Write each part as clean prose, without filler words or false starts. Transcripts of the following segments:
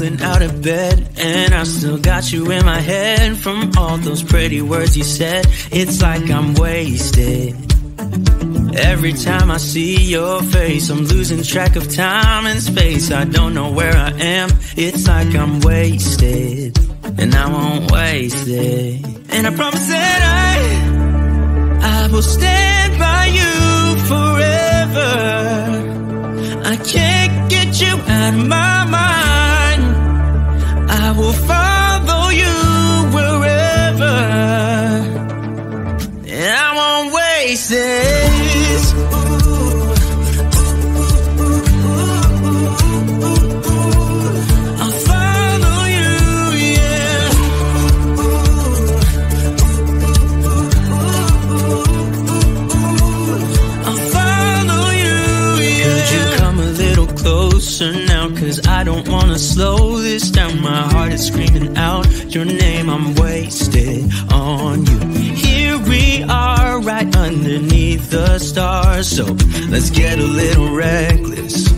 rolling out of bed, and I still got you in my head from all those pretty words you said. It's like I'm wasted. Every time I see your face, I'm losing track of time and space. I don't know where I am. It's like I'm wasted, and I won't waste it. And I promise that I will stand by you forever. I can't get you out of my mind. I will follow you wherever, and I won't waste this. I'll follow you, yeah. I'll follow you, yeah. Could you come a little closer now? 'Cause I don't wanna slow this down. My heart is screaming out your name. I'm wasted on you. Here we are, right underneath the stars. So let's get a little reckless.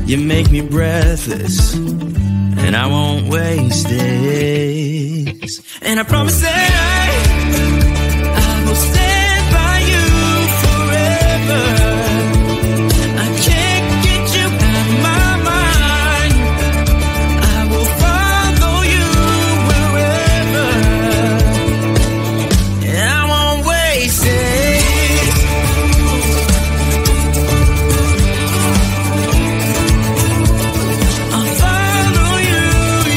You make me breathless, and I won't waste this. And I promise that I will stand by you forever. I can't get you out of my mind. I will follow you wherever, and I won't waste it. I'll follow you,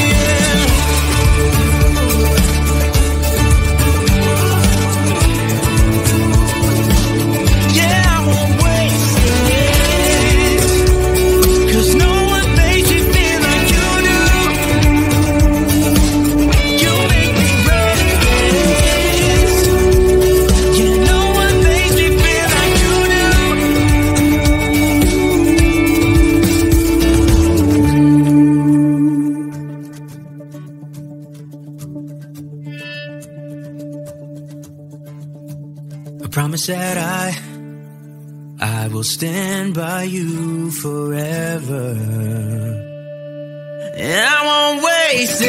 yeah. Yeah, I won't waste it. 'Cause no one makes me feel like you do. You make me restless. Yeah, no one makes me feel like you do. I promise that I will stand by you forever, and I won't waste it.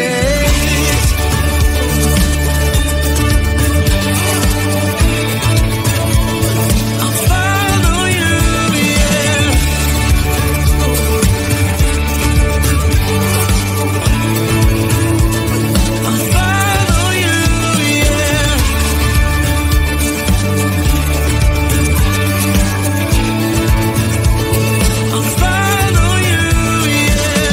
I'll follow you, yeah. I'll follow you, yeah. I'll follow you, yeah.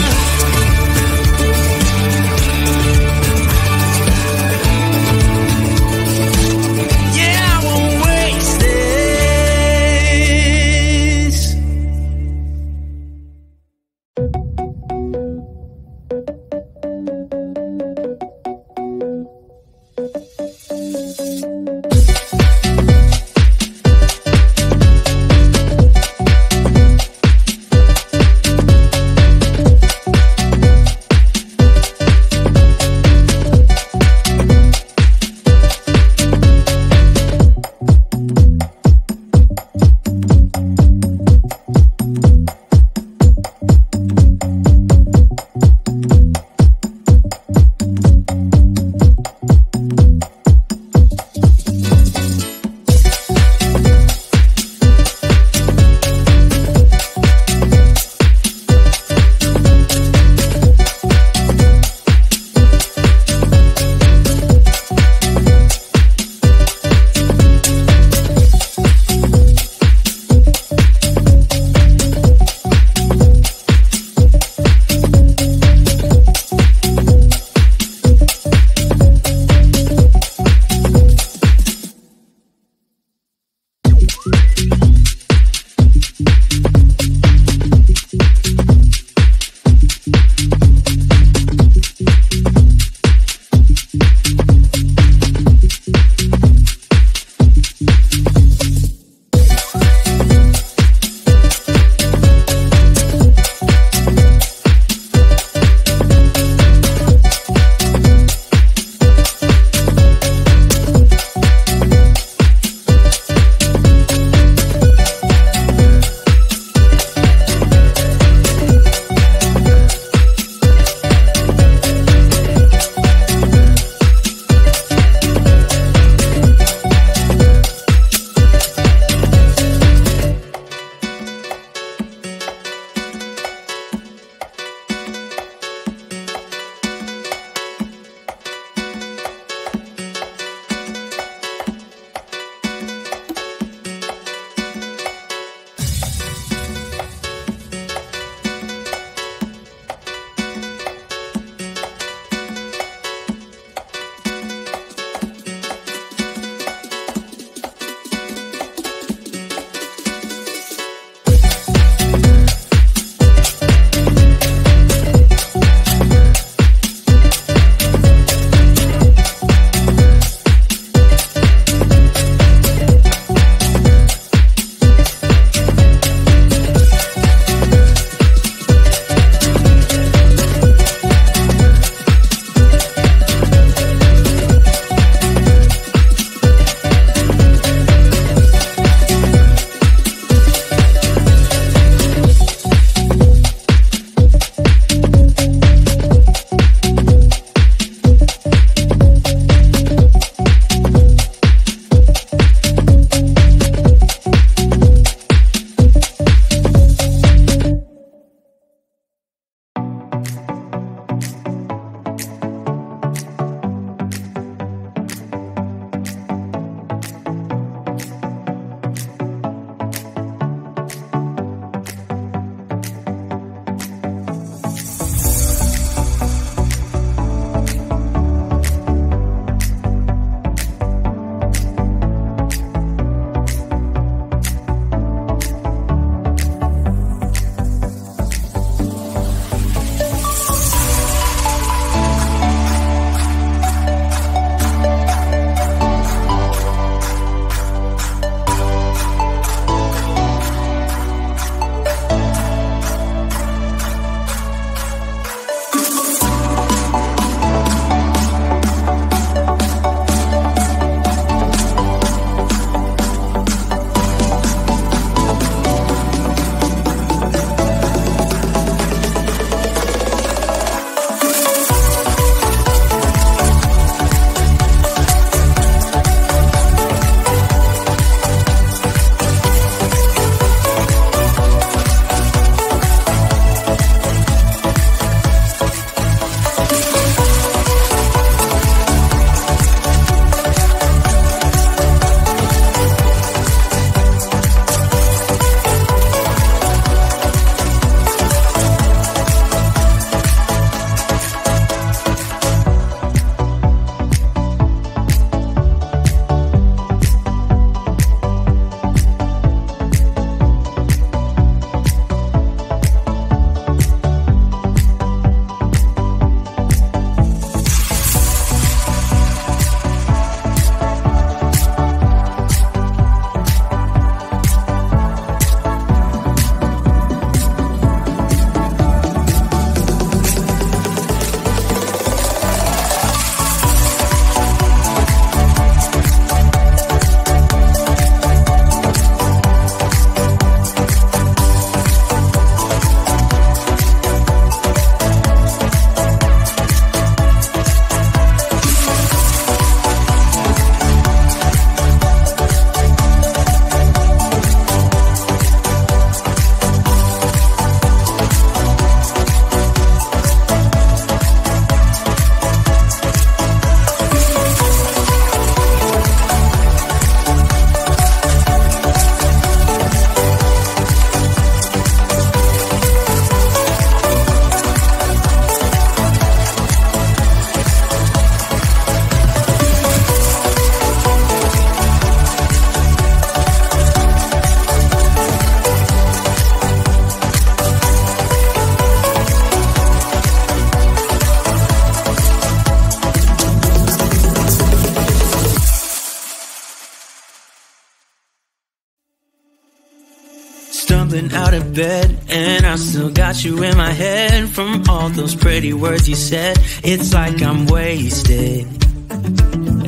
stumbling out of bed, and I still got you in my head from all those pretty words you said. It's like I'm wasted.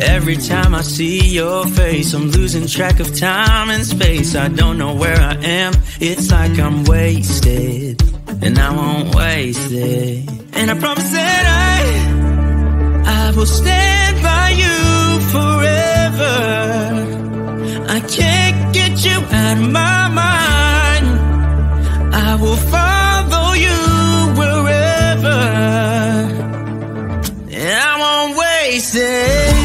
Every time I see your face, I'm losing track of time and space. I don't know where I am. It's like I'm wasted, and I won't waste it. And I promise that I will stand by you forever. I can't get you out of my mind. I will follow you wherever, and I won't waste it.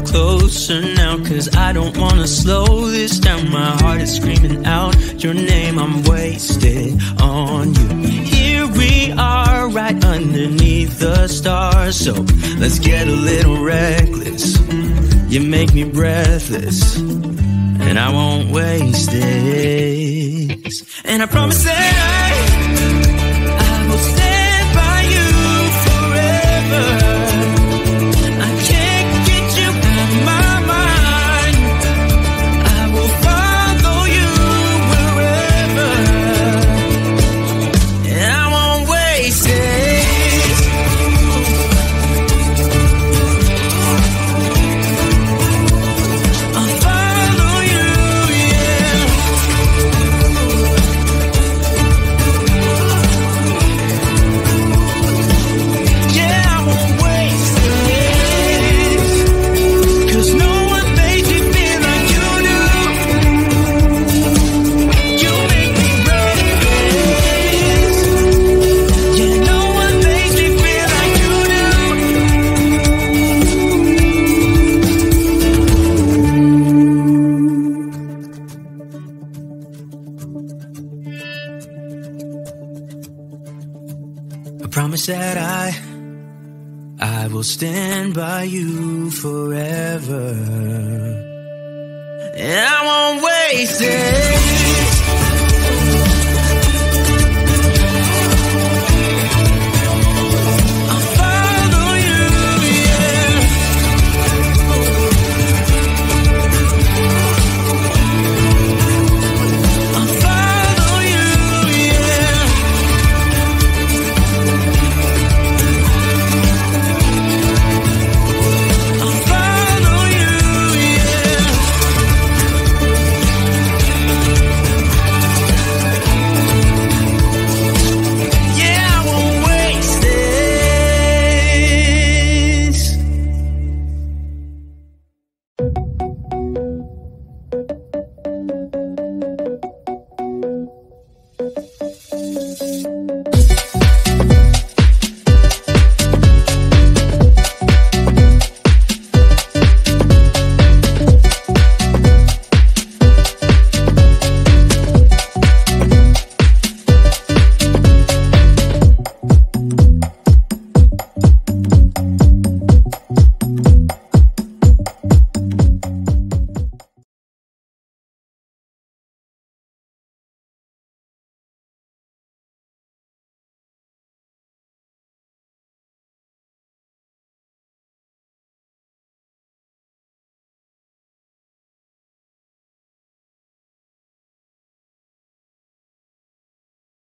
Closer now, cause I don't wanna slow this down. My heart is screaming out your name. I'm wasted on you. Here we are, right underneath the stars. So let's get a little reckless. You make me breathless, and I won't waste this. And I promise that I will stand by you forever. Promise that I will stand by you forever, and I won't waste it.